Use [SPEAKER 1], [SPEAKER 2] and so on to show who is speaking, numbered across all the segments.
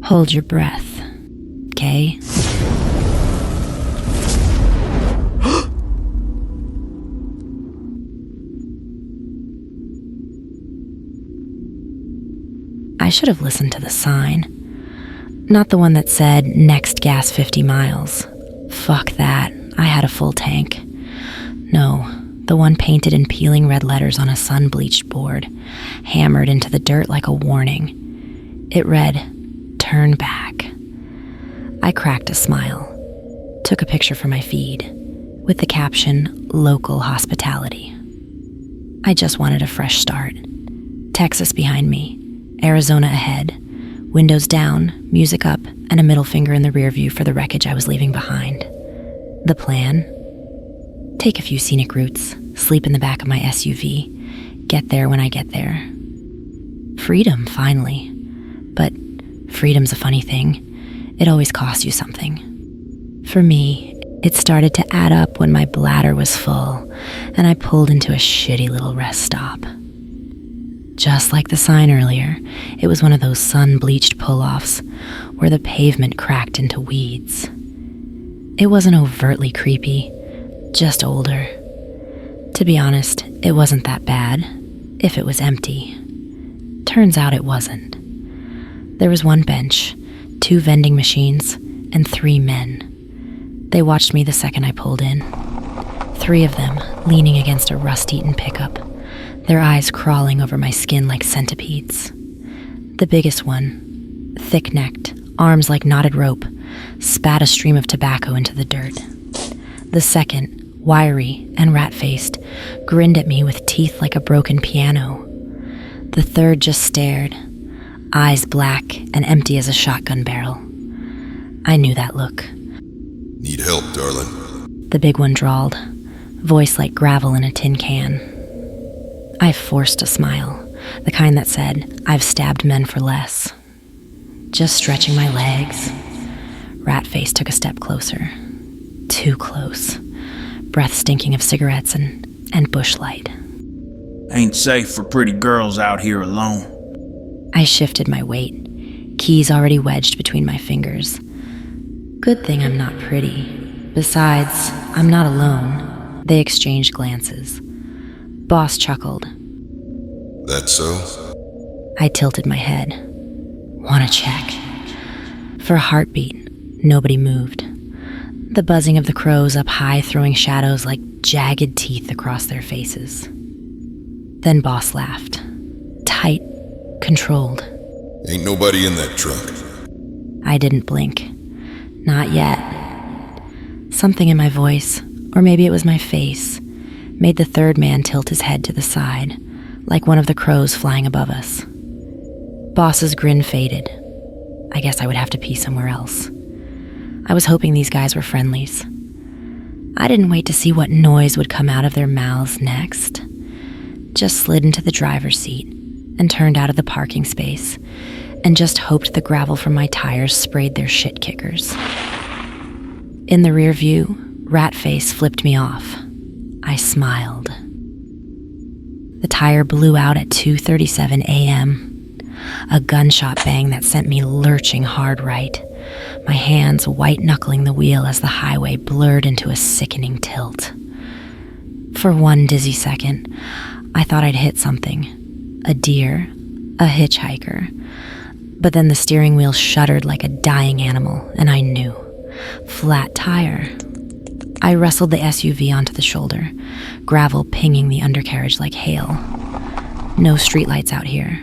[SPEAKER 1] Hold your breath, okay? I should have listened to the sign. Not the one that said, next gas 50 miles. Fuck that, I had a full tank. No, the one painted in peeling red letters on a sun-bleached board, hammered into the dirt like a warning. It read, "Turn back." I cracked a smile, took a picture for my feed, with the caption, "Local hospitality." I just wanted a fresh start. Texas behind me, Arizona ahead, windows down, music up, and a middle finger in the rear view for the wreckage I was leaving behind. The plan? Take a few scenic routes, sleep in the back of my SUV, get there when I get there. Freedom, finally. But freedom's a funny thing. It always costs you something. For me, it started to add up when my bladder was full, and I pulled into a shitty little rest stop. Just like the sign earlier, it was one of those sun-bleached pull-offs where the pavement cracked into weeds. It wasn't overtly creepy, just older. To be honest, it wasn't that bad, if it was empty. Turns out it wasn't. There was one bench, 2 vending machines, and 3 men. They watched me the second I pulled in. 3 of them leaning against a rust-eaten pickup, their eyes crawling over my skin like centipedes. The biggest one, thick-necked, arms like knotted rope, spat a stream of tobacco into the dirt. The second, wiry and rat-faced, grinned at me with teeth like a broken piano. The third just stared, eyes black and empty as a shotgun barrel. I knew that look.
[SPEAKER 2] "Need help, darling?"
[SPEAKER 1] The big one drawled, voice like gravel in a tin can. I forced a smile, the kind that said, "I've stabbed men for less." Just stretching my legs. Ratface took a step closer. Too close. Breath stinking of cigarettes and bush light.
[SPEAKER 3] Ain't safe for pretty girls out here alone.
[SPEAKER 1] I shifted my weight, keys already wedged between my fingers. Good thing I'm not pretty. Besides, I'm not alone. They exchanged glances. Boss chuckled.
[SPEAKER 2] "That so?"
[SPEAKER 1] I tilted my head. Wanna check? For a heartbeat, nobody moved. The buzzing of the crows up high throwing shadows like jagged teeth across their faces. Then Boss laughed. Tight, controlled.
[SPEAKER 2] "Ain't nobody in that truck."
[SPEAKER 1] I didn't blink. Not yet. Something in my voice, or maybe it was my face, made the third man tilt his head to the side, like one of the crows flying above us. Boss's grin faded. I guess I would have to pee somewhere else. I was hoping these guys were friendlies. I didn't wait to see what noise would come out of their mouths next. Just slid into the driver's seat and turned out of the parking space and just hoped the gravel from my tires sprayed their shit kickers. In the rear view, Ratface flipped me off. I smiled. The tire blew out at 2:37 a.m. A gunshot bang that sent me lurching hard right, my hands white-knuckling the wheel as the highway blurred into a sickening tilt. For one dizzy second, I thought I'd hit something. A deer, a hitchhiker. But then the steering wheel shuddered like a dying animal, and I knew. Flat tire. I wrestled the SUV onto the shoulder, gravel pinging the undercarriage like hail. No streetlights out here.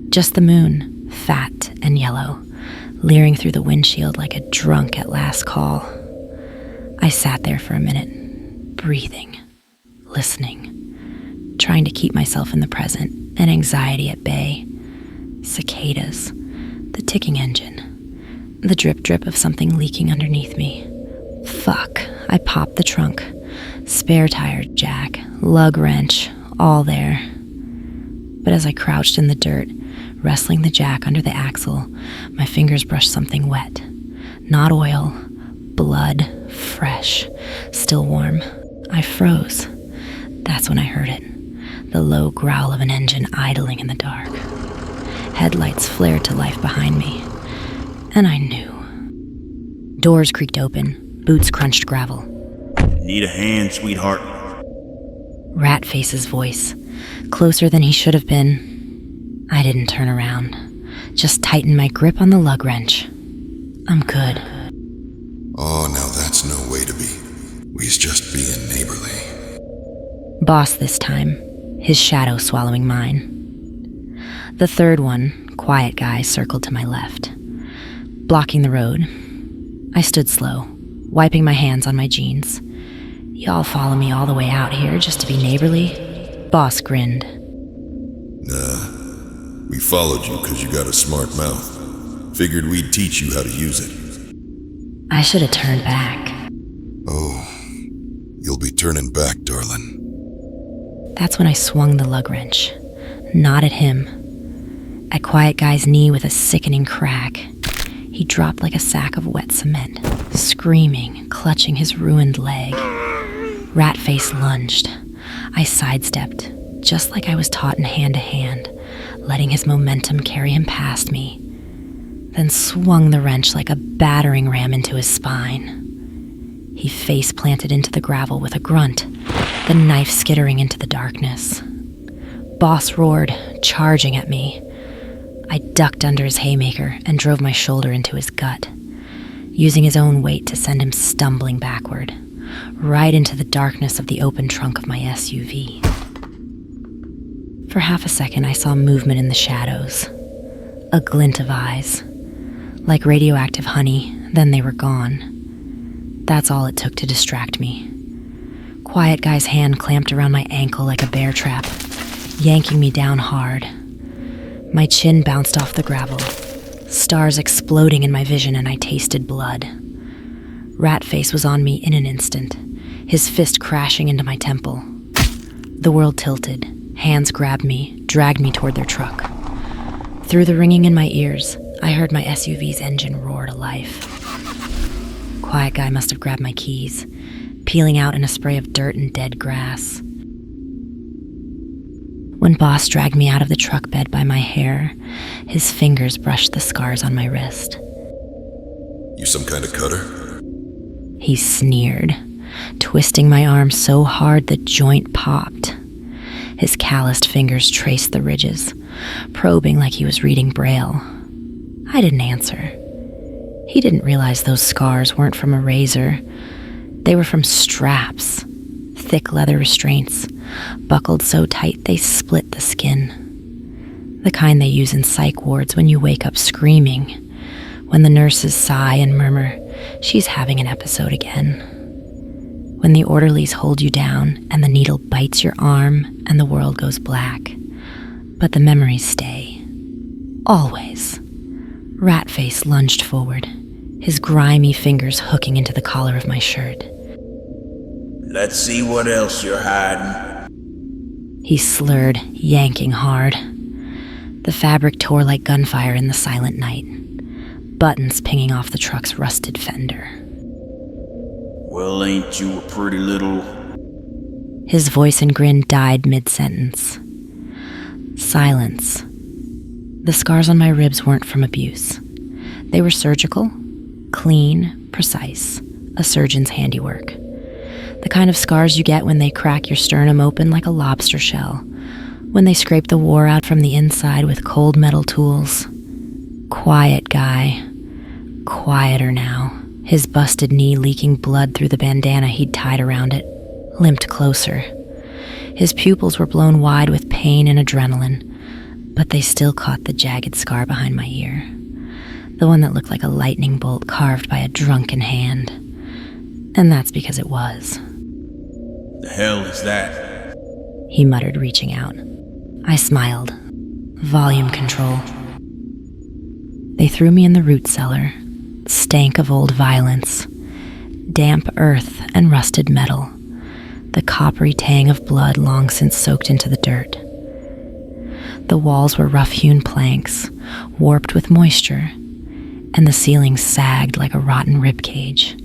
[SPEAKER 1] Just the moon, fat and yellow, leering through the windshield like a drunk at last call. I sat there for a minute, breathing, listening, trying to keep myself in the present and anxiety at bay. Cicadas, the ticking engine, the drip-drip of something leaking underneath me. Fuck, I popped the trunk. Spare tire jack, lug wrench, all there. But as I crouched in the dirt, wrestling the jack under the axle, my fingers brushed something wet. Not oil, blood, fresh, still warm. I froze. That's when I heard it. The low growl of an engine idling in the dark. Headlights flared to life behind me. and I knew. Doors creaked open, boots crunched gravel.
[SPEAKER 3] Need a hand, sweetheart?
[SPEAKER 1] Ratface's voice, closer than he should have been. I didn't turn around, just tightened my grip on the lug wrench. I'm good.
[SPEAKER 2] Oh, now that's no way to be. We's just being neighborly.
[SPEAKER 1] Boss this time, his shadow swallowing mine. The third one, quiet guy, circled to my left, blocking the road. I stood slow, wiping my hands on my jeans. Y'all follow me all the way out here just to be neighborly? Boss grinned.
[SPEAKER 2] Nah, we followed you because you got a smart mouth. Figured we'd teach you how to use it.
[SPEAKER 1] I should have turned back.
[SPEAKER 2] Oh, you'll be turning back, darling.
[SPEAKER 1] That's when I swung the lug wrench, not at him. At Quiet Guy's knee with a sickening crack. He dropped like a sack of wet cement, screaming, clutching his ruined leg. Ratface lunged. I sidestepped, just like I was taught in hand-to-hand, letting his momentum carry him past me, then swung the wrench like a battering ram into his spine. He face-planted into the gravel with a grunt, the knife skittering into the darkness. Boss roared, charging at me. I ducked under his haymaker and drove my shoulder into his gut, using his own weight to send him stumbling backward, right into the darkness of the open trunk of my SUV. For half a second, I saw movement in the shadows, a glint of eyes. Like radioactive honey, then they were gone. That's all it took to distract me. Quiet Guy's hand clamped around my ankle like a bear trap, yanking me down hard. My chin bounced off the gravel, stars exploding in my vision, and I tasted blood. Ratface was on me in an instant, his fist crashing into my temple. The world tilted, hands grabbed me, dragged me toward their truck. Through the ringing in my ears, I heard my SUV's engine roar to life. Quiet Guy must have grabbed my keys, peeling out in a spray of dirt and dead grass. When Boss dragged me out of the truck bed by my hair, his fingers brushed the scars on my wrist.
[SPEAKER 2] You some kind of cutter?
[SPEAKER 1] He sneered, twisting my arm so hard the joint popped. His calloused fingers traced the ridges, probing like he was reading Braille. I didn't answer. He didn't realize those scars weren't from a razor. They were from straps, thick leather restraints, buckled so tight they split the skin. The kind they use in psych wards when you wake up screaming, when the nurses sigh and murmur, "She's having an episode again." When the orderlies hold you down and the needle bites your arm and the world goes black. But the memories stay. Always. Ratface lunged forward, his grimy fingers hooking into the collar of my shirt.
[SPEAKER 3] Let's see what else you're hiding.
[SPEAKER 1] He slurred, yanking hard. The fabric tore like gunfire in the silent night, buttons pinging off the truck's rusted fender.
[SPEAKER 3] Well, ain't you a pretty little...
[SPEAKER 1] His voice and grin died mid-sentence. Silence. The scars on my ribs weren't from abuse. They were surgical, clean, precise, a surgeon's handiwork. The kind of scars you get when they crack your sternum open like a lobster shell, when they scrape the war out from the inside with cold metal tools. Quiet Guy. Quieter now, his busted knee leaking blood through the bandana he'd tied around it, limped closer. His pupils were blown wide with pain and adrenaline, but they still caught the jagged scar behind my ear, the one that looked like a lightning bolt carved by a drunken hand. And that's because it was.
[SPEAKER 3] The hell is that?
[SPEAKER 1] He muttered, reaching out. I smiled. Volume control. They threw me in the root cellar. Stank of old violence. Damp earth and rusted metal. The coppery tang of blood long since soaked into the dirt. The walls were rough-hewn planks, warped with moisture, and the ceiling sagged like a rotten ribcage.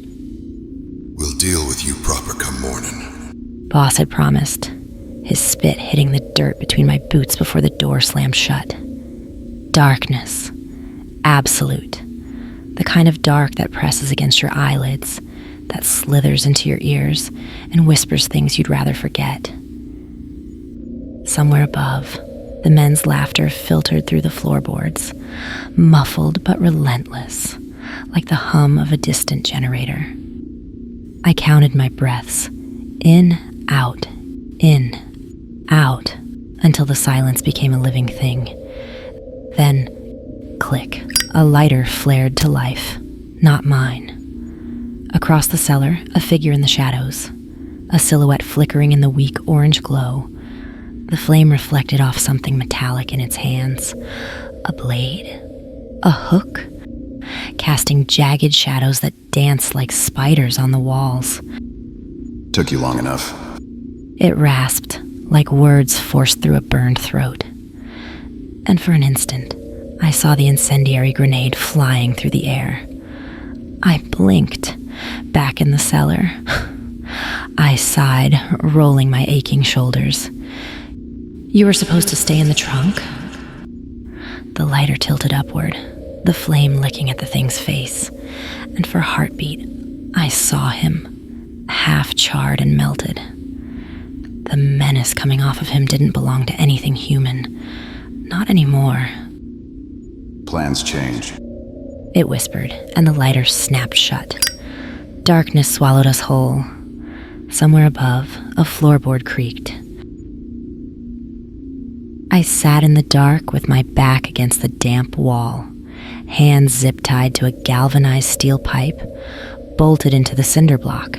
[SPEAKER 2] We'll deal with you proper come morning.
[SPEAKER 1] Boss had promised, his spit hitting the dirt between my boots before the door slammed shut. Darkness. Absolute. the kind of dark that presses against your eyelids, that slithers into your ears and whispers things you'd rather forget. Somewhere above, the men's laughter filtered through the floorboards, muffled but relentless, like the hum of a distant generator. I counted my breaths, in, out, until the silence became a living thing. Then, click, a lighter flared to life, not mine. Across the cellar, a figure in the shadows, a silhouette flickering in the weak orange glow. The flame reflected off something metallic in its hands. A blade? A hook? Casting jagged shadows that danced like spiders on the walls.
[SPEAKER 4] Took you long enough.
[SPEAKER 1] It rasped, like words forced through a burned throat. And for an instant, I saw the incendiary grenade flying through the air. I blinked, back in the cellar. I sighed, rolling my aching shoulders. You were supposed to stay in the trunk? The lighter tilted upward, the flame licking at the thing's face, and for a heartbeat, I saw him, half charred and melted. The menace coming off of him didn't belong to anything human. Not anymore.
[SPEAKER 4] Plans change.
[SPEAKER 1] It whispered, and the lighter snapped shut. Darkness swallowed us whole. Somewhere above, a floorboard creaked. I sat in the dark with my back against the damp wall, hands zip-tied to a galvanized steel pipe, bolted into the cinder block,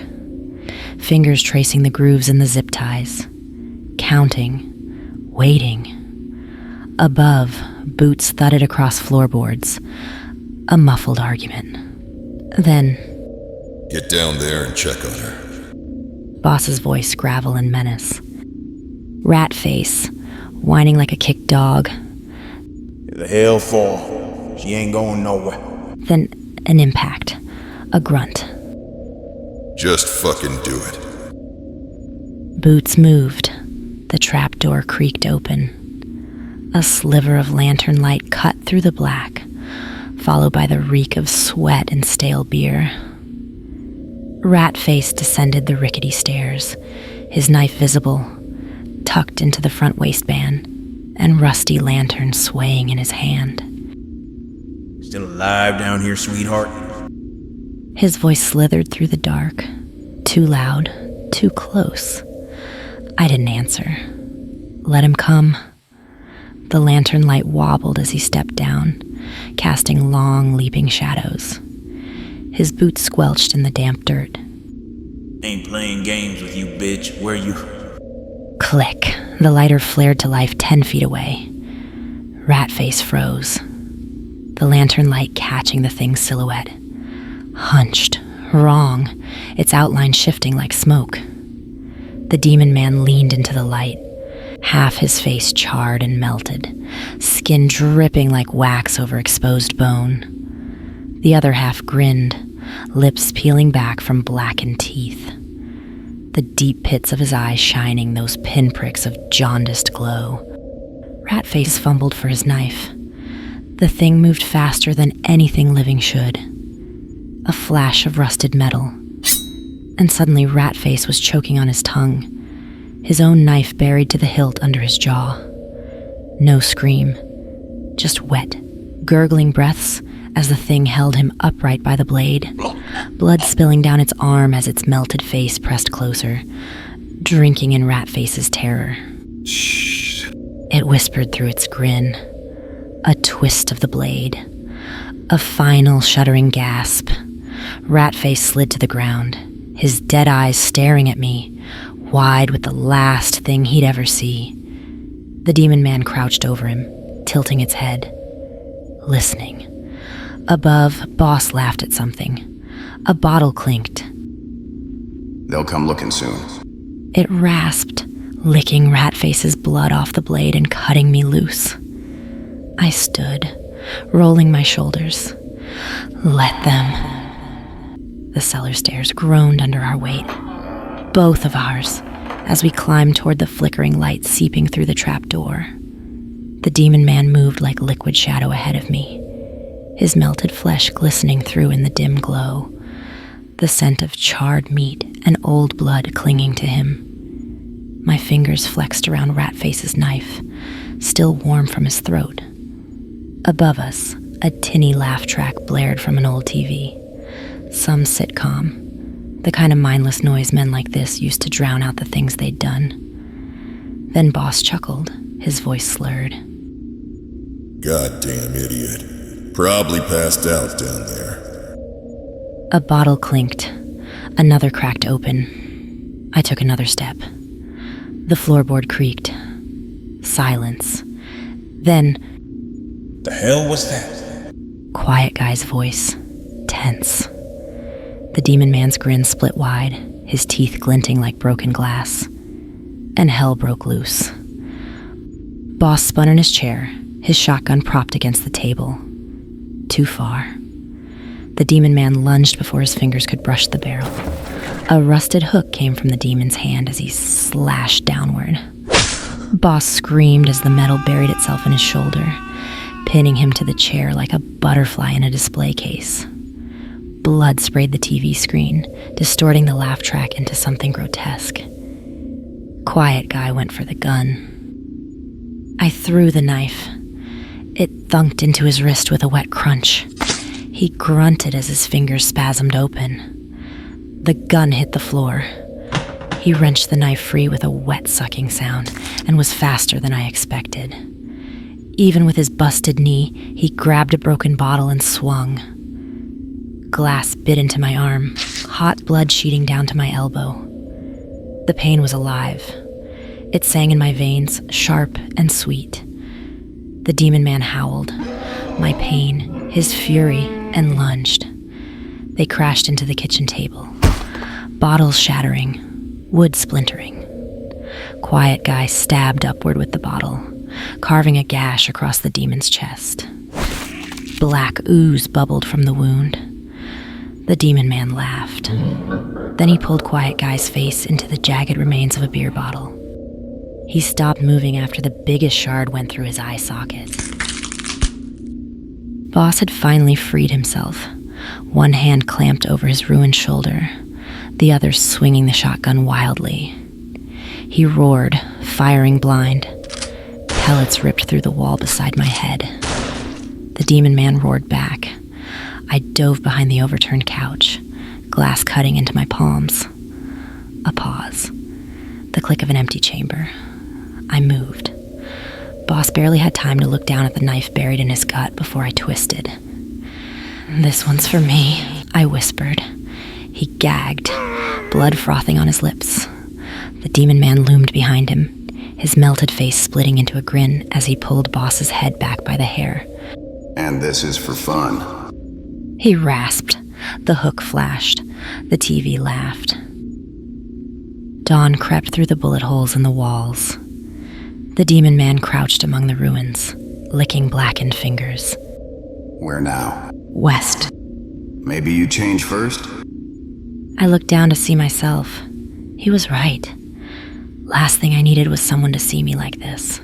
[SPEAKER 1] fingers tracing the grooves in the zip ties, counting, waiting. Above, boots thudded across floorboards, a muffled argument. Then,
[SPEAKER 2] Get down there and check on her.
[SPEAKER 1] Boss's voice gravel and menace. Rat face, whining like a kicked dog.
[SPEAKER 5] The hell for? She ain't going nowhere.
[SPEAKER 1] Then an impact, a grunt.
[SPEAKER 2] Just fucking do it.
[SPEAKER 1] Boots moved. The trapdoor creaked open. A sliver of lantern light cut through the black, followed by the reek of sweat and stale beer. Rat-face descended the rickety stairs, his knife visible, tucked into the front waistband, and rusty lantern swaying in his hand.
[SPEAKER 3] Still alive down here, sweetheart?
[SPEAKER 1] His voice slithered through the dark, too loud, too close. I didn't answer. Let him come. The lantern light wobbled as he stepped down, casting long, leaping shadows. His boots squelched in the damp dirt.
[SPEAKER 3] Ain't playing games with you, bitch. Where you?
[SPEAKER 1] Click. The lighter flared to life 10 feet away. Ratface froze. The lantern light catching the thing's silhouette. Hunched. Wrong. Its outline shifting like smoke. The demon man leaned into the light. Half his face charred and melted, skin dripping like wax over exposed bone. The other half grinned, lips peeling back from blackened teeth. The deep pits of his eyes shining those pinpricks of jaundiced glow. Ratface fumbled for his knife. The thing moved faster than anything living should. A flash of rusted metal. And suddenly Ratface was choking on his tongue, his own knife buried to the hilt under his jaw. No scream, just wet, gurgling breaths as the thing held him upright by the blade, blood spilling down its arm as its melted face pressed closer, drinking in Ratface's terror.
[SPEAKER 4] Shh.
[SPEAKER 1] It whispered through its grin, a twist of the blade, a final shuddering gasp. Ratface slid to the ground, his dead eyes staring at me, wide with the last thing he'd ever see. The demon man crouched over him, tilting its head, listening. Above, Boss laughed at something. A bottle clinked.
[SPEAKER 4] They'll come looking soon.
[SPEAKER 1] It rasped, licking Ratface's blood off the blade and cutting me loose. I stood, rolling my shoulders. Let them. The cellar stairs groaned under our weight. Both of ours, as we climbed toward the flickering light seeping through the trap door. The demon man moved like liquid shadow ahead of me. his melted flesh glistening through in the dim glow, the scent of charred meat and old blood clinging to him. My fingers flexed around Ratface's knife, still warm from his throat. Above us, a tinny laugh track blared from an old TV. Some sitcom. The kind of mindless noise men like this used to drown out the things they'd done. Then Boss chuckled, his voice slurred.
[SPEAKER 2] Goddamn idiot. Probably passed out down there.
[SPEAKER 1] A bottle clinked. Another cracked open. I took another step. The floorboard creaked. Silence. Then...
[SPEAKER 5] The hell was that?
[SPEAKER 1] Quiet guy's voice. Tense. The demon man's grin split wide, his teeth glinting like broken glass. And hell broke loose. Boss spun in his chair, his shotgun propped against the table. Too far. The demon man lunged before his fingers could brush the barrel. A rusted hook came from the demon's hand as he slashed downward. Boss screamed as the metal buried itself in his shoulder, pinning him to the chair like a butterfly in a display case. Blood sprayed the TV screen, distorting the laugh track into something grotesque. Quiet guy went for the gun. I threw the knife. It thunked into his wrist with a wet crunch. He grunted as his fingers spasmed open. The gun hit the floor. He wrenched the knife free with a wet sucking sound and was faster than I expected. Even with his busted knee, he grabbed a broken bottle and swung. Glass bit into my arm, hot blood sheeting down to my elbow. The pain was alive. It sang in my veins, sharp and sweet. The demon man howled, my pain, his fury, and lunged. They crashed into the kitchen table. Bottles shattering, wood splintering. Quiet guy stabbed upward with the bottle, carving a gash across the demon's chest. Black ooze bubbled from the wound. The demon man laughed. Then he pulled Quiet Guy's face into the jagged remains of a beer bottle. He stopped moving after the biggest shard went through his eye socket. Boss had finally freed himself, one hand clamped over his ruined shoulder, the other swinging the shotgun wildly. He roared, firing blind. Pellets ripped through the wall beside my head. The demon man roared back. I dove behind the overturned couch, glass cutting into my palms. A pause. The click of an empty chamber. I moved. Boss barely had time to look down at the knife buried in his gut before I twisted. "This one's for me," I whispered. He gagged, blood frothing on his lips. The demon man loomed behind him, his melted face splitting into a grin as he pulled Boss's head back by the hair.
[SPEAKER 4] And this is for fun.
[SPEAKER 1] He rasped. The hook flashed. The TV laughed. Dawn crept through the bullet holes in the walls. The demon man crouched among the ruins, licking blackened fingers.
[SPEAKER 4] Where now?
[SPEAKER 1] West.
[SPEAKER 4] Maybe you change first?
[SPEAKER 1] I looked down to see myself. He was right. Last thing I needed was someone to see me like this.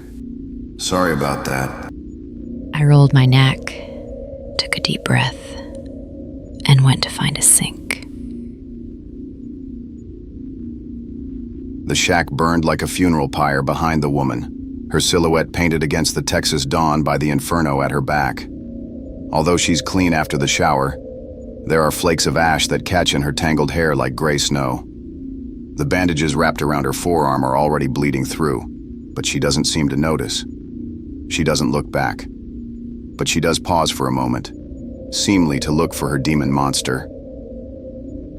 [SPEAKER 4] Sorry about that.
[SPEAKER 6] I rolled my neck, took a deep breath, and went to find a sink.
[SPEAKER 4] The shack burned like a funeral pyre behind the woman, her silhouette painted against the Texas dawn by the inferno at her back. Although she's clean after the shower, there are flakes of ash that catch in her tangled hair like gray snow. The bandages wrapped around her forearm are already bleeding through, but she doesn't seem to notice. She doesn't look back, but she does pause for a moment, seemingly to look for her demon monster.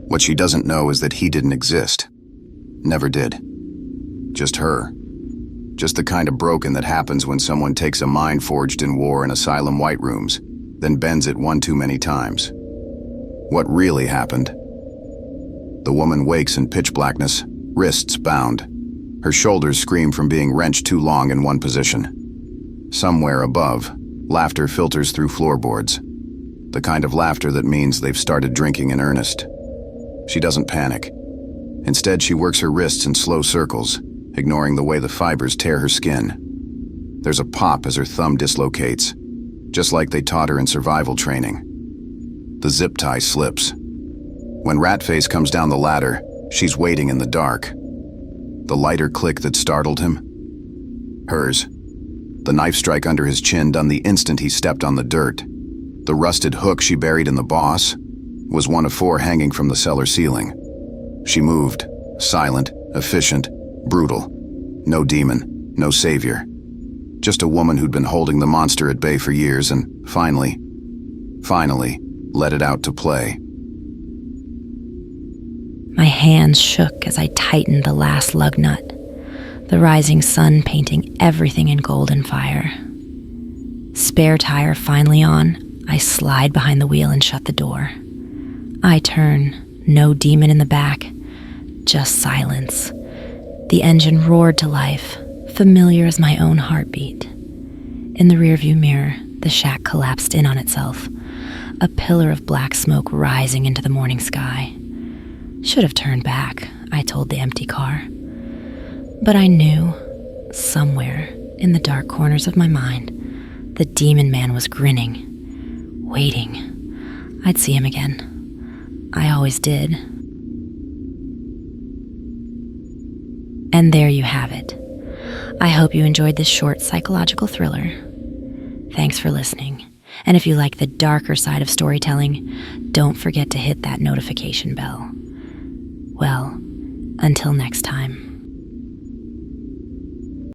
[SPEAKER 4] What she doesn't know is that he didn't exist. Never did. Just her. Just the kind of broken that happens when someone takes a mind forged in war in asylum white rooms, then bends it one too many times. What really happened? The woman wakes in pitch blackness, wrists bound. Her shoulders scream from being wrenched too long in one position. Somewhere above, laughter filters through floorboards. The kind of laughter that means they've started drinking in earnest. She doesn't panic. Instead, she works her wrists in slow circles, ignoring the way the fibers tear her skin. There's a pop as her thumb dislocates. just like they taught her in survival training. The zip tie slips. When Ratface comes down the ladder, she's waiting in the dark. The lighter click that startled him? Hers. The knife strike under his chin done the instant he stepped on the dirt. The rusted hook she buried in the boss was one of 4 hanging from the cellar ceiling. She moved, silent, efficient, brutal. No demon, no savior. Just a woman who'd been holding the monster at bay for years and finally, let it out to play.
[SPEAKER 1] My hands shook as I tightened the last lug nut, the rising sun painting everything in golden fire. Spare tire finally on, I slide behind the wheel and shut the door. I turn, no demon in the back, just silence. The engine roared to life, familiar as my own heartbeat. In the rearview mirror, the shack collapsed in on itself, a pillar of black smoke rising into the morning sky. Should have turned back, I told the empty car. But I knew, somewhere in the dark corners of my mind, the demon man was grinning, waiting. I'd see him again. I always did. And there you have it. I hope you enjoyed this short psychological thriller. Thanks for listening. And if you like the darker side of storytelling, don't forget to hit that notification bell. Well, until next time.